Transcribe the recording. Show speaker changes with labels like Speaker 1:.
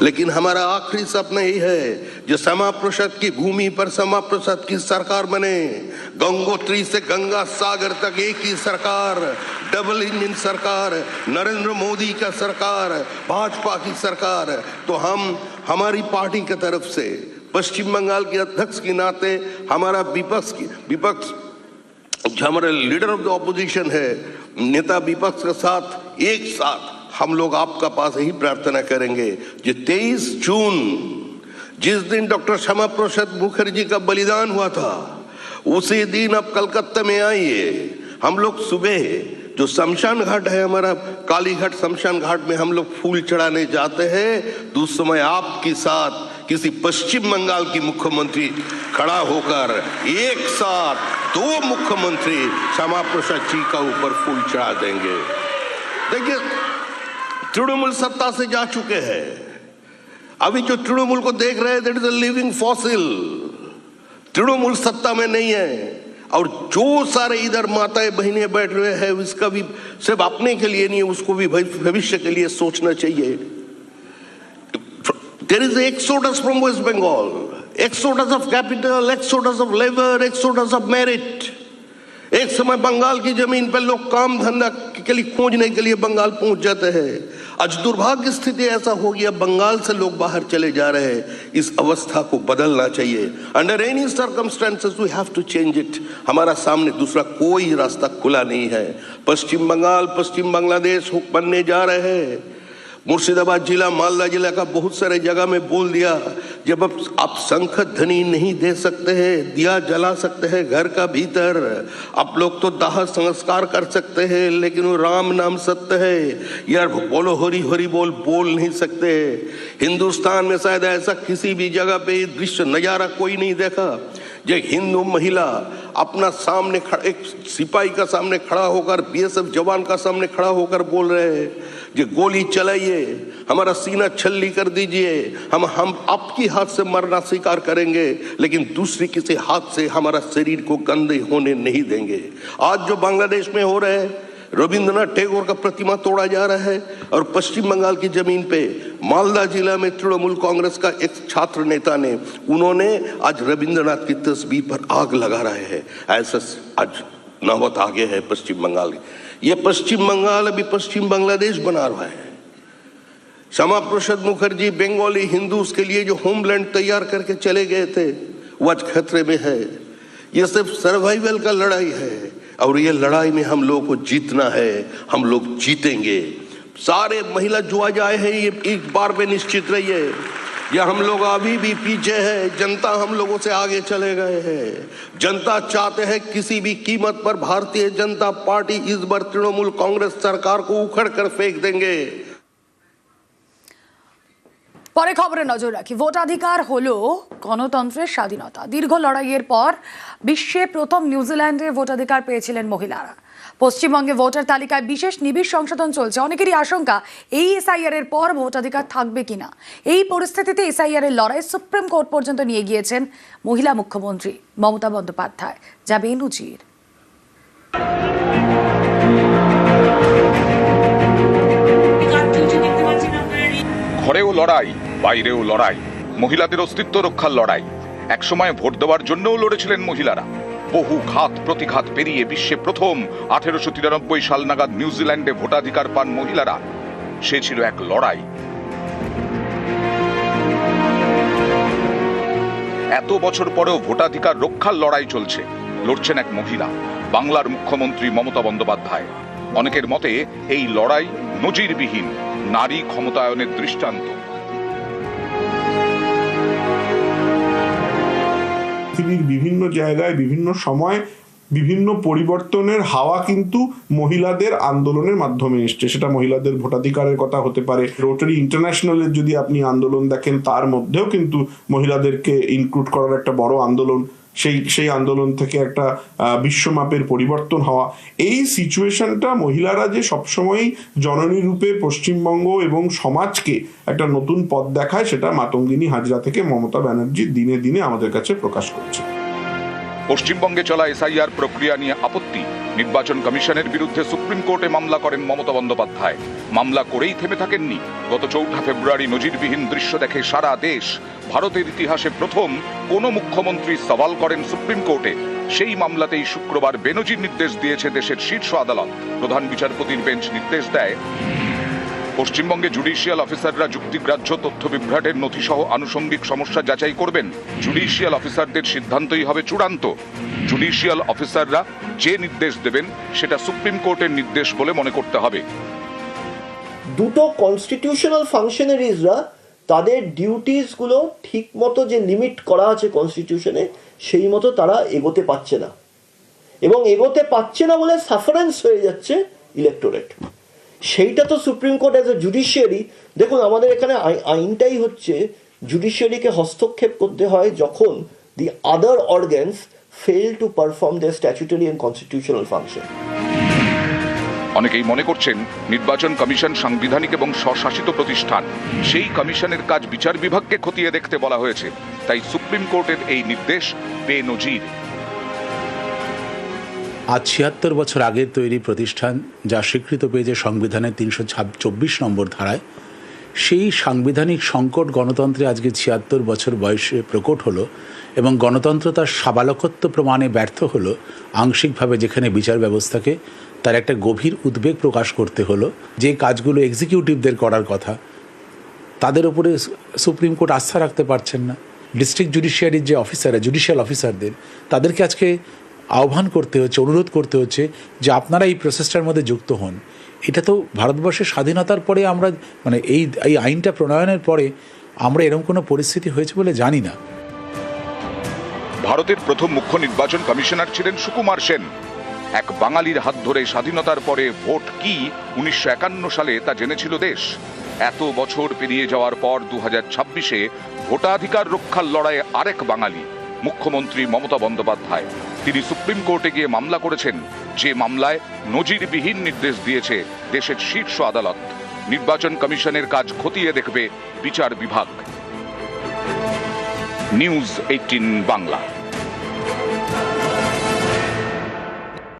Speaker 1: लेकिन हमारा आखिरी सपना यही है जो श्यामा प्रसाद की भूमि पर श्यामा प्रसाद की सरकार बने, गंगोत्री से गंगा सागर तक एक ही सरकार, डबल इंजन सरकार, नरेंद्र मोदी का सरकार, भाजपा की सरकार। तो हमारी पार्टी की तरफ से पश्चिम बंगाल के अध्यक्ष के नाते हमारा विपक्ष जो हमारे लीडर ऑफ द ऑपोजिशन है, नेता विपक्ष के साथ एक साथ हम लोग आपका पास यही प्रार्थना करेंगे जो 23 जून जिस दिन डॉक्टर श्यामा प्रसाद मुखर्जी का बलिदान हुआ था, उसी दिन आप कलकत्ता में आइए। हम लोग सुबह जो शमशान घाट है हमारा कालीघाट शमशान घाट में हम लोग फूल चढ़ाने जाते हैं। तो उस समय आपके साथ किसी पश्चिम बंगाल की मुख्यमंत्री खड़ा होकर एक साथ 2 मुख्यमंत्री श्यामा प्रसाद जी का ऊपर फूल चढ़ा देंगे। देखिए, तृणमूल सत्ता से जा चुके हैं, अभी जो तृणमूल को देख रहे हैं that is a living fossil. Trinamool सत्ता में नहीं है, और जो सारे इधर माताएं बहनें बैठ रहे हैं उसका भी सिर्फ अपने के लिए नहीं, उसको भी भविष्य के लिए सोचना चाहिए। There is exodus from West Bengal, exodus of capital, exodus of labor, exodus of merit. एक समय बंगाल की जमीन पर लोग काम धंधा के लिए खोजने के लिए बंगाल पहुंच जाते हैं। आज दुर्भाग्य स्थिति ऐसा हो गया, बंगाल से लोग बाहर चले जा रहे हैं। इस अवस्था को बदलना चाहिए। Under any circumstances we have to change it. हमारा सामने दूसरा कोई रास्ता खुला नहीं है। पश्चिम बंगाल, पश्चिम बांग्लादेश बनने जा रहे हैं। मुर्शिदाबाद जिला, मालदा जिला का बहुत सारे जगह में बोल दिया, जब आप शंख ध्वनि नहीं दे सकते हैं, दिया जला सकते हैं घर का भीतर, आप लोग तो दाह संस्कार कर सकते हैं, लेकिन वो राम नाम सत्य है यार, बोलो हरि हरि बोल नहीं सकते। हिंदुस्तान में शायद ऐसा किसी भी जगह पे दृश्य नजारा कोई नहीं देखा, जो हिंदू महिला अपना सामने एक सिपाही का सामने खड़ा होकर, बीएसएफ जवान का सामने खड़ा होकर बोल रहे हैं जो गोली चलाइए, हमारा सीना छल्ली कर दीजिए, हम आपकी हाथ से मरना स्वीकार करेंगे, लेकिन दूसरी किसी हाथ से हमारा शरीर को गंदे होने नहीं देंगे। आज जो बांग्लादेश में हो रहा है, रविंद्रनाथ टैगोर का प्रतिमा तोड़ा जा रहा है, और पश्चिम बंगाल की जमीन पे मालदा जिला में तृणमूल कांग्रेस का एक छात्र नेता ने उन्होंने आज रविंद्रनाथ की तस्वीर पर आग लगा रहे हैं। ऐसा आज नौबत आगे है पश्चिम बंगाल। ये पश्चिम बंगाल अभी पश्चिम बांग्लादेश बना रहा है। श्यामा प्रसाद मुखर्जी बंगाली हिंदूज के लिए जो होमलैंड तैयार करके चले गए थे, वो आज खतरे में है। ये सिर्फ सर्वाइवल का लड़ाई है, और ये लड़ाई में हम लोगों को जीतना है, हम लोग जीतेंगे। सारे महिला जो आज आए हैं, ये एक बार में निश्चित रहिए, या हम लोग अभी भी पीछे हैं, जनता हम लोगों से आगे चले गए हैं। जनता चाहते हैं किसी भी कीमत पर भारतीय जनता पार्टी इस बार तृणमूल कांग्रेस सरकार को उखड़ कर फेंक देंगे।
Speaker 2: পরে খবরে নজর রাখি। ভোটাধিকার হলো গণতন্ত্রের স্বাধীনতা। দীর্ঘ লড়াইয়ের পর বিশ্বে প্রথম নিউজিল্যান্ডে ভোটাধিকার পেয়েছিলেন মহিলারা। পশ্চিমবঙ্গে ভোটার তালিকায় বিশেষ নিবিড় সংশোধন চলছে। অনেকেরই আশঙ্কা এই এসআইআর এর পর ভোটাধিকার থাকবে কিনা। এই পরিস্থিতিতে এসআইআর এর লড়াই সুপ্রিম কোর্ট পর্যন্ত নিয়ে গিয়েছেন মহিলা মুখ্যমন্ত্রী মমতা বন্দ্যোপাধ্যায়। যাবে নজির।
Speaker 3: ঘরেও লড়াই, বাইরেও লড়াই, মহিলাদের অস্তিত্ব রক্ষার লড়াই। একসময় ভোট দেওয়ার জন্যও লড়েছিলেন মহিলারা। বহু ঘাত প্রতিঘাত পেরিয়ে বিশ্বে প্রথম 1893 সাল নাগাদ নিউজিল্যান্ডে ভোটাধিকার পান মহিলারা। সে ছিল এক লড়াই। এত বছর পরেও ভোটাধিকার রক্ষার লড়াই চলছে। লড়ছেন এক মহিলা, বাংলার মুখ্যমন্ত্রী মমতা বন্দ্যোপাধ্যায়। অনেকের মতে এই লড়াই নজিরবিহীন, নারী ক্ষমতায়নের দৃষ্টান্ত।
Speaker 4: পৃথিবীর বিভিন্ন জায়গায় বিভিন্ন সময় বিভিন্ন পরিবর্তনের হাওয়া কিন্তু মহিলাদের আন্দোলনের মাধ্যমে এসছে। সেটা মহিলাদের ভোটাধিকারের কথা হতে পারে। রোটারি ইন্টারন্যাশনালের যদি আপনি আন্দোলন দেখেন, তার মধ্যেও কিন্তু মহিলাদেরকে ইনক্লুড করার একটা বড় আন্দোলন, সেই আন্দোলন থেকে একটা বিশ্বমাপের পরিবর্তন হওয়া। এই সিচুয়েশনটা মহিলারা যে সবসময় জননী রূপে পশ্চিমবঙ্গ এবং সমাজকে একটা নতুন পথ দেখায়, সেটা মাতঙ্গিনী হাজরা থেকে মমতা ব্যানার্জি দিনে দিনে আমাদের কাছে প্রকাশ করছে।
Speaker 3: পশ্চিমবঙ্গে চলা এসআইআর প্রক্রিয়া নিয়ে আপত্তি, নির্বাচন কমিশনের বিরুদ্ধে সুপ্রিম কোর্টে মামলা করেন মমতা বন্দ্যোপাধ্যায়। মামলা করেই থেমে থাকেননি। গত 4 ফেব্রুয়ারি নজিরবিহীন দৃশ্য দেখে সারা দেশ। ভারতের ইতিহাসে প্রথম কোন মুখ্যমন্ত্রী সওয়াল করেন সুপ্রিম কোর্টে। সেই মামলাতেই শুক্রবার বেনজির নির্দেশ দিয়েছে দেশের শীর্ষ আদালত। প্রধান বিচারপতির বেঞ্চ নির্দেশ দেয়, পশ্চিমবঙ্গে জুডিশিয়াল অফিসাররা যুক্তিগ্রাহ্য তথ্য বিভ্রাটের নথিসহ আনুষঙ্গিক সমস্যা যাচাই করবেন। জুডিশিয়াল অফিসারদের সিদ্ধান্তই হবে চূড়ান্ত। জুডিশিয়াল অফিসাররা যে নির্দেশ দেবেন সেটা সুপ্রিম কোর্টের নির্দেশ বলে মনে করতে হবে।
Speaker 5: দুটো কনস্টিটিউশনাল ফাংশনারিজরা তাদের ডিউটিসগুলো ঠিক মতো যে লিমিট করা আছে কনস্টিটিউশনে সেই মতো তারা এগোতে পারছে না, এবং এগোতে পারছে না বলে সাফারেন্স হয়ে যাচ্ছে ইলেকটোরেট। সেইটা তো supreme court as a judiciary, দেখুন আমাদের এখানে আইনটাই হচ্ছে জুডিশিয়ারিকে হস্তক্ষেপ করতে হয় যখন the other organs fail to perform their statutory and constitutional function.
Speaker 3: অনেকেই মনে করছেন নির্বাচন কমিশন সাংবিধানিক এবং স্বশাসিত প্রতিষ্ঠান, সেই কমিশনের কাজ বিচার বিভাগকে খতিয়ে দেখতে বলা হয়েছে। তাই সুপ্রিম কোর্টের এই নির্দেশ বেনজির।
Speaker 6: আজ ৭৬ বছর আগের তৈরি প্রতিষ্ঠান, যা স্বীকৃত পেয়েছে সংবিধানের ৩২৪ নম্বর ধারায়, সেই সাংবিধানিক সংকট গণতন্ত্রে আজকে ৭৬ বছর বয়সে প্রকট হলো, এবং গণতন্ত্র তার সাবালকত্ব প্রমাণে ব্যর্থ হলো আংশিকভাবে, যেখানে বিচার ব্যবস্থাকে তার একটা গভীর উদ্বেগ প্রকাশ করতে হলো। যে কাজগুলো এক্সিকিউটিভদের করার কথা তাদের উপরে সুপ্রিম কোর্ট আস্থা রাখতে পারছেন না। ডিস্ট্রিক্ট জুডিশিয়ারির যে অফিসাররা, জুডিশিয়াল অফিসারদের, তাদেরকে আজকে আহ্বান করতে হচ্ছে, অনুরোধ করতে হচ্ছে যে আপনারা এই প্রসেসটার মধ্যে যুক্ত হন। এটা তো ভারতবর্ষের স্বাধীনতার পরে আমরা এই আইনটা প্রণয়নের পরে আমরা এরকম কোনো পরিস্থিতি হয়েছে বলে জানি না।
Speaker 3: ভারতের প্রথম মুখ্য নির্বাচন কমিশনার ছিলেন সুকুমার সেন। এক বাঙালির হাত ধরে স্বাধীনতার পরে ভোট কি 1951 সালে তা জেনেছিল দেশ। এত বছর পেরিয়ে যাওয়ার পর 2026-এ ভোটাধিকার রক্ষার লড়াইয়ে আরেক বাঙালি, মুখ্যমন্ত্রী মমতা বন্দ্যোপাধ্যায়। তিনি সুপ্রিম কোর্টে গিয়ে মামলা করেছেন, যে মামলায় নজিরবিহীন নির্দেশ দিয়েছে দেশের শীর্ষ আদালত। নির্বাচন কমিশনের কাজ খতিয়ে দেখবে বিচার বিভাগ। নিউজ 18 বাংলা।